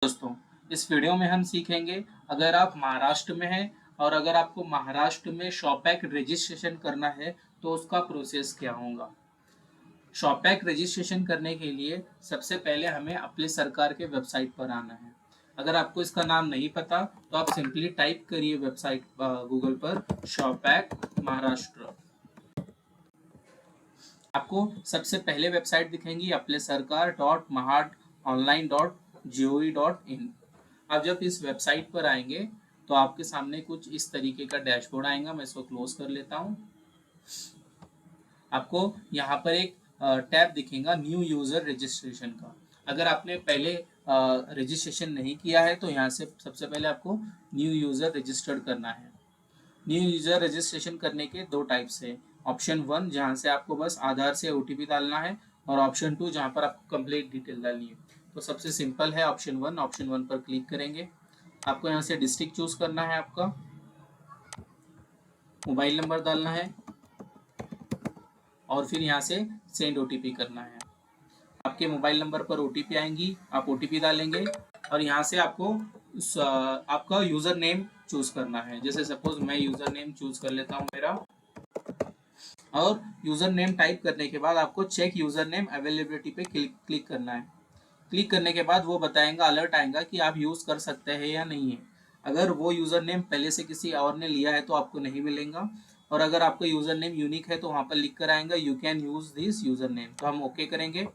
दोस्तों, इस वीडियो में हम सीखेंगे अगर आप महाराष्ट्र में हैं और अगर आपको महाराष्ट्र में शॉपैक रजिस्ट्रेशन करना है तो उसका प्रोसेस क्या होगा। शॉपैक रजिस्ट्रेशन करने के लिए सबसे पहले हमें अपने सरकार के वेबसाइट पर आना है। अगर आपको इसका नाम नहीं पता तो आप सिंपली टाइप करिए वेबसाइट गूगल पर शॉपैक महाराष्ट्र। आपको सबसे पहले वेबसाइट दिखेंगी अपने सरकार डॉट महाड online dot G O V dot in. आप जब इस वेबसाइट पर आएंगे तो आपके सामने कुछ इस तरीके का डैशबोर्ड आएगा। मैं इसको क्लोज कर लेता हूँ। आपको यहाँ पर एक टैब दिखेगा न्यू यूजर रजिस्ट्रेशन का। अगर आपने पहले रजिस्ट्रेशन नहीं किया है तो यहाँ से सबसे पहले आपको न्यू यूजर रजिस्टर्ड करना है। न्यू यूजर रजिस्ट्रेशन करने के दो टाइप्स है। ऑप्शन 1 जहाँ से आपको बस आधार से ओटीपी डालना है और ऑप्शन 2 जहाँ पर आपको कंप्लीट डिटेल डालनी है। तो सबसे सिंपल है ऑप्शन 1 पर क्लिक करेंगे। आपको यहाँ से डिस्ट्रिक्ट चूज करना है, आपका मोबाइल नंबर डालना है और फिर यहाँ से सेंड ओटीपी करना है। आपके मोबाइल नंबर पर ओटीपी आएंगी, आप ओटीपी डालेंगे और यहाँ से आपको आपका यूजर नेम चूज करना है। जैसे सपोज मैं यूजर नेम चूज कर लेता हूँ मेरा, और यूजर नेम टाइप करने के बाद आपको चेक यूजर नेम अवेलेबिलिटी पे क्लिक करना है। क्लिक करने के बाद वो बताएगा, अलर्ट आएगा कि आप यूज कर सकते हैं या नहीं है। अगर वो यूजर नेम पहले से किसी और ने लिया है तो आपको नहीं मिलेगा, और अगर आपका यूजर नेम यूनिक है तो वहां पर लिख कर आएगा you can use this user name. तो हम ओके करेंगे।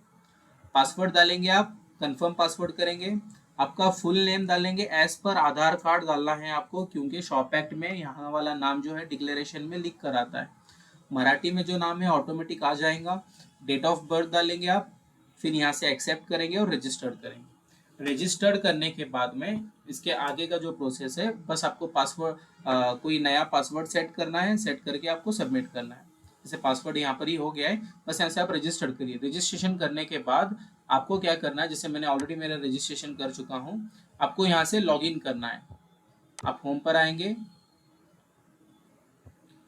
पासवर्ड डालेंगे, आप कंफर्म पासवर्ड करेंगे। आपका फुल नेम डालेंगे, एज पर आधार कार्ड डालना है आपको, क्योंकि शॉप एक्ट में यहाँ वाला नाम जो है डिक्लेरेशन में लिख कर आता है। मराठी में जो नाम है ऑटोमेटिक आ जाएगा। डेट ऑफ बर्थ डालेंगे आप, फिर यहाँ से एक्सेप्ट करेंगे और रजिस्टर्ड करेंगे। रजिस्टर्ड करने के बाद में इसके आगे का जो प्रोसेस है, बस आपको पासवर्ड कोई नया पासवर्ड सेट करना है, सेट करके आपको सबमिट करना है। जैसे पासवर्ड यहाँ पर ही हो गया है, बस यहाँ से आप रजिस्टर्ड करिए। रजिस्ट्रेशन करने के बाद आपको क्या करना है, जैसे मैंने ऑलरेडी मेरा रजिस्ट्रेशन कर चुका हूँ, आपको यहाँ से लॉग इन करना है। आप होम पर आएंगे,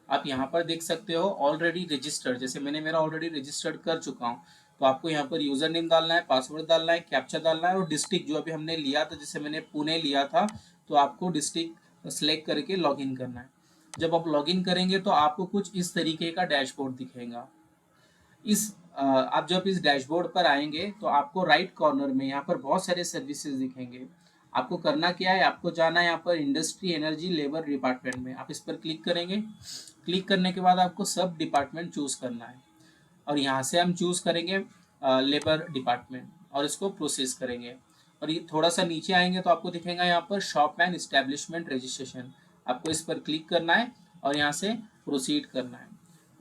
आप यहाँ पर देख सकते हो ऑलरेडी रजिस्टर्ड, जैसे मैंने मेरा ऑलरेडी रजिस्टर्ड कर चुका हूँ। तो आपको यहाँ पर यूजर नेम डालना है, पासवर्ड डालना है, कैप्चा डालना है और डिस्ट्रिक्ट जो अभी हमने लिया था, जैसे मैंने पुणे लिया था, तो आपको डिस्ट्रिक्ट सेलेक्ट करके लॉगिन करना है। जब आप लॉगिन करेंगे तो आपको कुछ इस तरीके का डैशबोर्ड दिखेगा। आप जब इस डैशबोर्ड पर आएंगे तो आपको राइट कॉर्नर में यहाँ पर बहुत सारे सर्विसेज दिखेंगे। आपको करना क्या है, आपको जाना है यहाँ पर इंडस्ट्री एनर्जी लेबर डिपार्टमेंट में। आप इस पर क्लिक करेंगे। क्लिक करने के बाद आपको सब डिपार्टमेंट चूज करना है और यहाँ से हम चूज करेंगे लेबर डिपार्टमेंट और इसको प्रोसेस करेंगे। और ये थोड़ा सा नीचे आएंगे तो आपको दिखेगा यहाँ पर शॉप एंड इस्टेब्लिशमेंट रजिस्ट्रेशन। आपको इस पर क्लिक करना है और यहाँ से प्रोसीड करना है।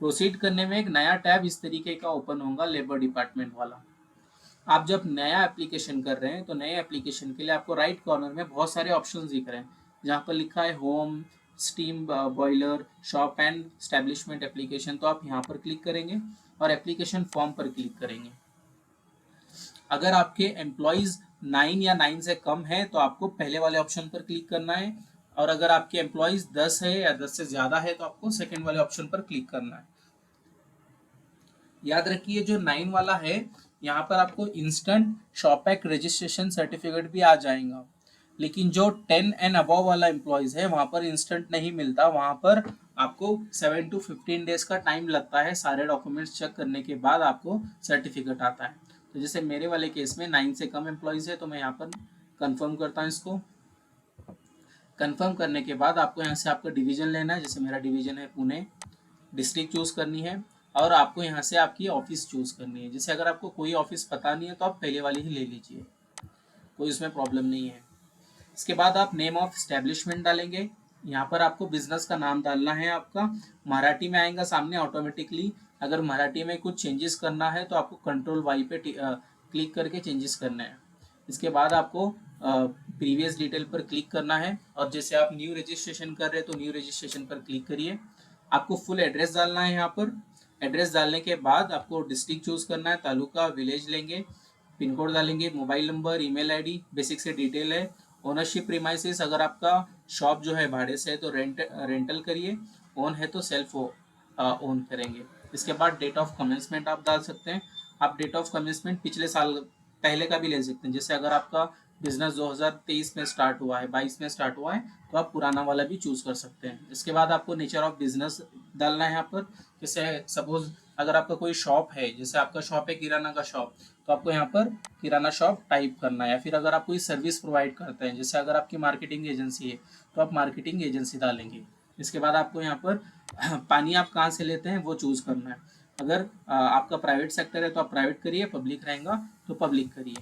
प्रोसीड करने में एक नया टैब इस तरीके का ओपन होगा, लेबर डिपार्टमेंट वाला। आप जब नया एप्लीकेशन कर रहे हैं तो नए एप्लीकेशन के लिए आपको राइट कॉर्नर में बहुत सारे ऑप्शन दिख रहे हैं, जहाँ पर लिखा है home, steam boiler, shop and establishment application. तो आप यहाँ पर क्लिक करेंगे और एप्लीकेशन फॉर्म पर क्लिक करेंगे। अगर आपके एम्प्लॉयज़ 9 या 9 से कम है तो आपको पहले वाले ऑप्शन पर क्लिक करना है, और अगर आपके एम्प्लॉयज़ 10 है या 10 से ज़्यादा है तो आपको सेकेंड वाले ऑप्शन पर क्लिक करना है। याद रखिए जो 9 वाला है, यहाँ पर आपको इंस्टेंट शॉपैक रजिस्ट्रेशन सर्टिफिकेट भी आ जाएगा, लेकिन जो 10 एंड अबव वाला एम्प्लॉयज़ है वहाँ पर इंस्टेंट नहीं मिलता। वहाँ पर आपको 7 to 15 डेज का टाइम लगता है। सारे डॉक्यूमेंट्स चेक करने के बाद आपको सर्टिफिकेट आता है। तो जैसे मेरे वाले केस में 9 से कम एम्प्लॉयज़ है तो मैं यहाँ पर कंफर्म करता हूँ इसको। कंफर्म करने के बाद आपको यहाँ से आपका डिवीजन लेना है, जैसे मेरा डिवीजन है पुणे। डिस्ट्रिक्ट चूज करनी है और आपको यहाँ से आपकी ऑफिस चूज करनी है। जैसे अगर आपको कोई ऑफिस पता नहीं है तो आप पहले वाली ही ले लीजिए, कोई उसमें प्रॉब्लम नहीं है। इसके बाद आप नेम ऑफ एस्टेब्लिशमेंट डालेंगे। यहाँ पर आपको बिजनेस का नाम डालना है आपका। मराठी में आएगा सामने ऑटोमेटिकली। अगर मराठी में कुछ चेंजेस करना है तो आपको कंट्रोल वाई पे क्लिक करके चेंजेस करना है। इसके बाद आपको प्रीवियस डिटेल पर क्लिक करना है, और जैसे आप न्यू रजिस्ट्रेशन कर रहे हैं तो न्यू रजिस्ट्रेशन पर क्लिक करिए। आपको फुल एड्रेस डालना है यहाँ पर। एड्रेस डालने के बाद आपको डिस्ट्रिक्ट चूज करना है, तालुका, विलेज लेंगे, पिन कोड डालेंगे, mobile number, email ID, basic से डिटेल है। ओनरशिप प्रीमाइसेस, अगर आपका शॉप जो है भाड़े से है तो रेंटल करिए, ओन है तो सेल्फ ओन करेंगे। इसके बाद डेट ऑफ कमेंसमेंट आप डाल सकते हैं। आप डेट ऑफ कमेंसमेंट पिछले साल पहले का भी ले सकते हैं। जैसे अगर आपका बिजनेस 2023 में स्टार्ट हुआ है, 22 में स्टार्ट हुआ है, तो आप पुराना वाला भी चूज कर सकते हैं। इसके बाद आपको नेचर ऑफ बिजनेस डालना है यहाँ पर। जैसे सपोज अगर आपका कोई शॉप है, जैसे आपका शॉप है किराना का शॉप, तो आपको यहाँ पर किराना शॉप टाइप करना है। या फिर अगर आप कोई सर्विस प्रोवाइड करते हैं, जैसे अगर आपकी मार्केटिंग एजेंसी है तो आप मार्केटिंग एजेंसी डालेंगे। इसके बाद आपको यहाँ पर पानी आप कहाँ से लेते हैं वो चूज करना है। अगर आपका प्राइवेट सेक्टर है तो आप प्राइवेट करिए, पब्लिक रहेगा तो पब्लिक करिए।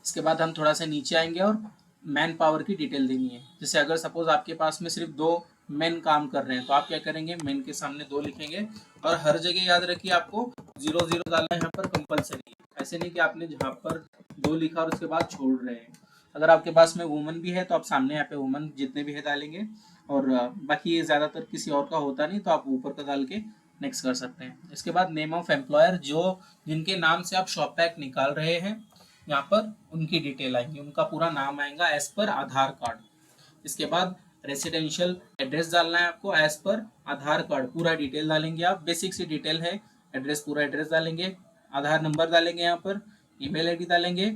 इसके बाद हम थोड़ा सा नीचे आएंगे और मैन पावर की डिटेल देनी है। जैसे अगर सपोज आपके पास में सिर्फ 2 मैन काम कर रहे हैं तो आप क्या करेंगे, मैन के सामने 2 लिखेंगे। और हर जगह याद रखिए आपको 0 0 डालना यहाँ पर कंपलसरी है। ऐसे नहीं कि आपने जहाँ पर 2 लिखा और उसके बाद छोड़ रहे हैं। अगर आपके पास में वुमन भी है तो आप सामने यहाँ पे वुमन जितने भी है डालेंगे। और बाकी ये ज़्यादातर किसी और का होता नहीं तो आप ऊपर का डाल के नेक्स्ट कर सकते हैं। इसके बाद नेम ऑफ एम्प्लॉयर, जो जिनके नाम से आप शॉप पैक निकाल रहे हैं, यहाँ पर उनकी डिटेल आएंगी, उनका पूरा नाम आएगा एज पर आधार कार्ड। इसके बाद रेसिडेंशियल एड्रेस डालना है आपको एज पर आधार कार्ड, पूरा डिटेल डालेंगे आप, बेसिक सी डिटेल है, एड्रेस पूरा एड्रेस डालेंगे, आधार नंबर डालेंगे यहाँ पर, ईमेल आईडी डालेंगे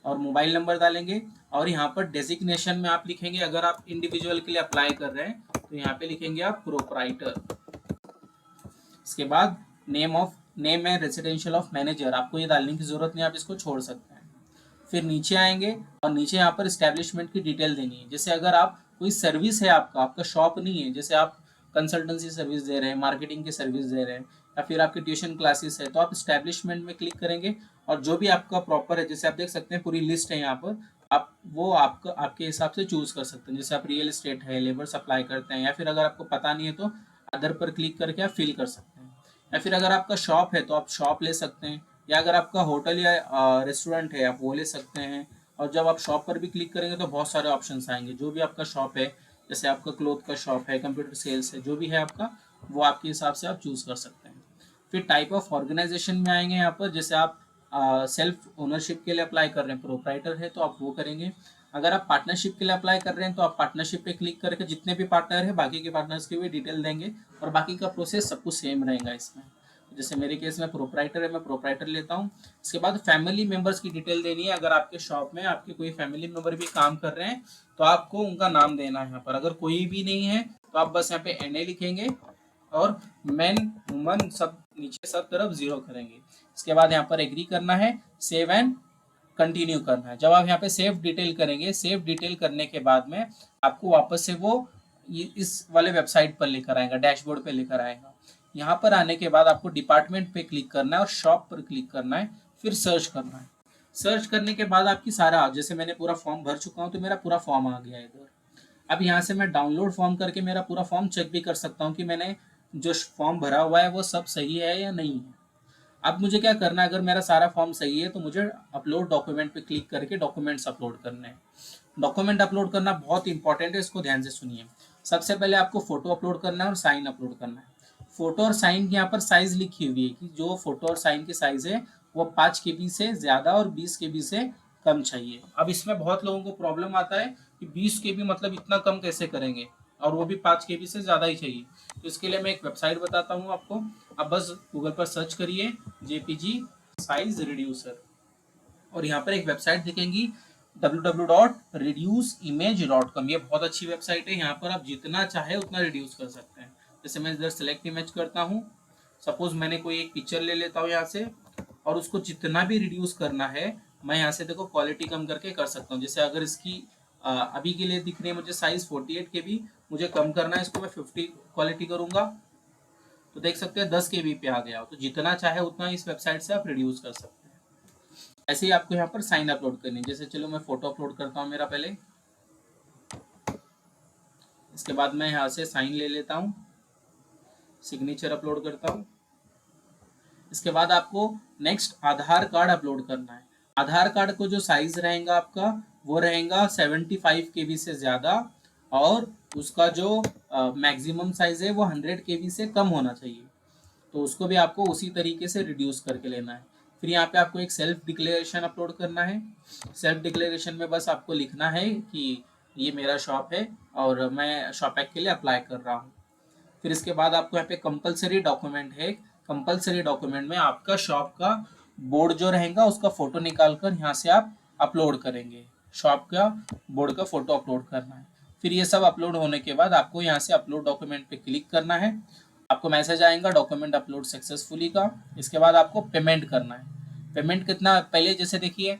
और मोबाइल नंबर डालेंगे। और यहाँ पर डेजिग्नेशन में आप लिखेंगे, अगर आप इंडिविजुअल के लिए अप्लाई कर रहे हैं तो यहाँ पे लिखेंगे आप प्रोप्राइटर। इसके बाद नेम है रेसिडेंशियल ऑफ मैनेजर, आपको ये डालने की जरूरत नहीं, आप इसको छोड़ सकते हैं। फिर नीचे आएंगे और नीचे यहाँ पर इस्टेब्लिशमेंट की डिटेल देनी है। जैसे अगर आप कोई सर्विस है, आपका शॉप नहीं है, जैसे आप कंसल्टेंसी सर्विस दे रहे हैं, मार्केटिंग की सर्विस दे रहे हैं, या फिर आपकी ट्यूशन क्लासेस है, तो आप इस्टेब्लिशमेंट में क्लिक करेंगे। और जो भी आपका प्रॉपर है, जैसे आप देख सकते हैं पूरी लिस्ट है यहाँ पर, आप वो आपका आपके हिसाब से चूज कर सकते हैं। जैसे आप रियल एस्टेट है, लेबर सप्लाई करते हैं, या फिर अगर आपको पता नहीं है तो अदर पर क्लिक करके आप फिल कर सकते हैं। या फिर अगर आपका शॉप है तो आप शॉप ले सकते हैं, या अगर आपका होटल या रेस्टोरेंट है आप वो ले सकते हैं। और जब आप शॉप पर भी क्लिक करेंगे तो बहुत सारे ऑप्शंस आएंगे, जो भी आपका शॉप है, जैसे आपका क्लोथ का शॉप है, कंप्यूटर सेल्स है, जो भी है आपका, वो आपके हिसाब से आप चूज कर सकते हैं। फिर टाइप ऑफ ऑर्गेनाइजेशन में आएंगे यहाँ पर, जैसे आप सेल्फ ओनरशिप के लिए अप्लाई कर रहे हैं, प्रोप्राइटर है तो आप वो करेंगे। अगर आप पार्टनरशिप के लिए अप्लाई कर रहे हैं तो आप पार्टनरशिप पे क्लिक करके जितने भी पार्टनर है बाकी के पार्टनर्स की भी डिटेल देंगे, और बाकी का प्रोसेस सब कुछ सेम रहेगा इसमें। जैसे मेरे केस में प्रोप्राइटर है, मैं प्रोप्राइटर लेता हूँ। इसके बाद फैमिली मेंबर्स की डिटेल देनी है। अगर आपके शॉप में आपके कोई फैमिली मेंबर भी काम कर रहे हैं तो आपको उनका नाम देना है यहाँ पर। अगर कोई भी नहीं है तो आप बस यहाँ पे NA लिखेंगे और मैन वुमन सब नीचे सब तरफ 0 करेंगे। इसके बाद यहाँ पर एग्री करना है, सेव एंड कंटिन्यू करना है। जब आप यहाँ पे सेव डिटेल करेंगे, सेव डिटेल करने के बाद में आपको वापस से वो इस वाले वेबसाइट पर लेकर आएगा, डैशबोर्ड पे लेकर आएगा। यहाँ पर आने के बाद आपको डिपार्टमेंट पे क्लिक करना है और शॉप पर क्लिक करना है, फिर सर्च करना है। सर्च करने के बाद आपकी सारा, जैसे मैंने पूरा फॉर्म भर चुका हूँ तो मेरा पूरा फॉर्म आ गया इधर। अब यहाँ से मैं डाउनलोड फॉर्म करके मेरा पूरा फॉर्म चेक भी कर सकता हूँ कि मैंने जो फॉर्म भरा हुआ है वो सब सही है या नहीं है। अब मुझे क्या करना है, अगर मेरा सारा फॉर्म सही है तो मुझे अपलोड डॉक्यूमेंट पे क्लिक करके डॉक्यूमेंट्स अपलोड करने हैं। डॉक्यूमेंट अपलोड करना बहुत इंपॉर्टेंट है, इसको ध्यान से सुनिए। सबसे पहले आपको फोटो अपलोड करना है और साइन अपलोड करना है। फोटो और साइन की यहाँ पर साइज लिखी हुई है कि जो फोटो और साइन की साइज है वो 5 KB से ज़्यादा और 20 KB से कम चाहिए। अब इसमें बहुत लोगों को प्रॉब्लम आता है कि 20 KB मतलब इतना कम कैसे करेंगे, और वो भी 5 KB से ज़्यादा ही चाहिए। तो इसके लिए मैं एक वेबसाइट बताता हूँ आपको। आप बस गूगल पर सर्च करिए JPG साइज रिड्यूसर, और यहाँ पर एक वेबसाइट दिखेंगी www.reduceimage.com। ये बहुत अच्छी वेबसाइट है, यहाँ पर आप जितना चाहे उतना रिड्यूस कर सकते हैं। जैसे मैं इधर सेलेक्ट इमेज करता हूँ, सपोज मैंने कोई एक पिक्चर ले लेता हूँ यहाँ से, और उसको जितना भी रिड्यूस करना है मैं यहाँ से देखो क्वालिटी कम करके कर सकता हूँ। जैसे अगर इसकी अभी के लिए दिख रही है मुझे साइज 48 KB, मुझे कम करना है इसको, मैं 50 क्वालिटी करूंगा तो देख सकते हैं 10 KB पे आ गया। तो जितना चाहे उतना इस वेबसाइट से आप रिड्यूस कर सकते हैं। ऐसे ही आपको यहाँ पर साइन अपलोड करनी है। जैसे चलो मैं फोटो अपलोड करता हूँ मेरा पहले, इसके बाद मैं यहाँ से साइन ले लेता हूँ, सिग्नेचर अपलोड करता हूँ। इसके बाद आपको नेक्स्ट आधार कार्ड अपलोड करना है। आधार कार्ड को जो साइज रहेगा आपका वो रहेगा 75 KB से ज़्यादा, और उसका जो मैक्सिमम साइज है वो 100 KB से कम होना चाहिए। तो उसको भी आपको उसी तरीके से रिड्यूस करके लेना है। फिर यहाँ पे आपको एक सेल्फ डिक्लेरेशन अपलोड करना है। सेल्फ डिक्लेरेशन में बस आपको लिखना है कि ये मेरा शॉप है और मैं शॉप एक्ट के लिए अप्लाई कर रहा हूँ। फिर इसके बाद आपको यहाँ पे कंपलसरी डॉक्यूमेंट है, कंपलसरी डॉक्यूमेंट में आपका शॉप का बोर्ड जो रहेगा उसका फोटो निकाल कर यहाँ से आप अपलोड करेंगे। शॉप का बोर्ड का फोटो अपलोड करना है। फिर ये सब अपलोड होने के बाद आपको यहाँ से अपलोड डॉक्यूमेंट पे क्लिक करना है। आपको मैसेज आएगा डॉक्यूमेंट अपलोड सक्सेसफुली का। इसके बाद आपको पेमेंट करना है। पेमेंट कितना, पहले जैसे देखिए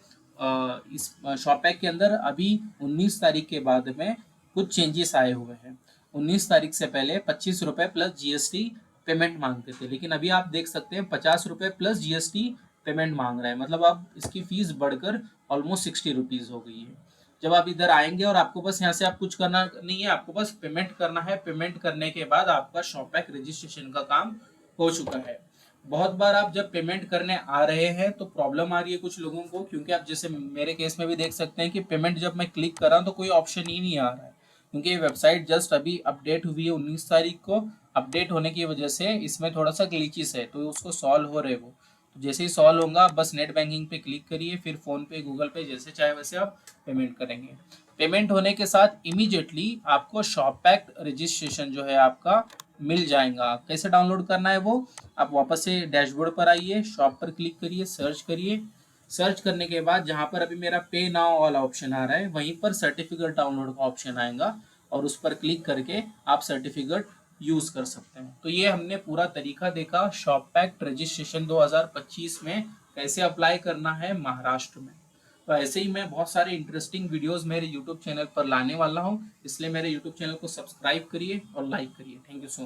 इस शॉपैक के अंदर अभी 19 तारीख के बाद में कुछ चेंजेस आए हुए हैं। 19 तारीख से पहले 25 रुपये प्लस जीएसटी पेमेंट मांगते थे, लेकिन अभी आप देख सकते हैं 50 रुपये प्लस जीएसटी पेमेंट मांग रहा है। मतलब अब इसकी फीस बढ़कर ऑलमोस्ट 60 रुपीज़ हो गई है। जब आप इधर आएंगे और आपको बस यहाँ से आप कुछ करना नहीं है, आपको बस पेमेंट करना है। पेमेंट करने के बाद आपका शॉपैक रजिस्ट्रेशन का काम हो चुका है। बहुत बार आप जब पेमेंट करने आ रहे हैं तो प्रॉब्लम आ रही है कुछ लोगों को, क्योंकि आप जैसे मेरे केस में भी देख सकते हैं कि पेमेंट जब मैं क्लिक कर रहा हूँ तो कोई ऑप्शन ही नहीं आ रहा है, क्योंकि ये वेबसाइट जस्ट अभी अपडेट हुई है 19 तारीख को। अपडेट होने की वजह से इसमें थोड़ा सा ग्लिचेस है, तो उसको सॉल्व हो रहे वो। तो जैसे ही सॉल्व होगा आप बस नेट बैंकिंग पे क्लिक करिए, फिर फ़ोन पे गूगल पे जैसे चाहे वैसे आप पेमेंट करेंगे। पेमेंट होने के साथ इमीडिएटली आपको शॉपैक रजिस्ट्रेशन जो है आपका मिल जाएगा। कैसे डाउनलोड करना है वो, आप वापस से डैशबोर्ड पर आइए, शॉप पर क्लिक करिए, सर्च करिए। सर्च करने के बाद जहाँ पर अभी मेरा पे नाउ वाला ऑप्शन आ रहा है वहीं पर सर्टिफिकेट डाउनलोड का ऑप्शन आएगा और उस पर क्लिक करके आप सर्टिफिकेट यूज़ कर सकते हैं। तो ये हमने पूरा तरीका देखा शॉपैक रजिस्ट्रेशन 2025 में कैसे अप्लाई करना है महाराष्ट्र में। तो ऐसे ही मैं बहुत सारे इंटरेस्टिंग वीडियोस मेरे यूट्यूब चैनल पर लाने वाला हूँ, इसलिए मेरे यूट्यूब चैनल को सब्सक्राइब करिए और लाइक करिए। Thank you so much.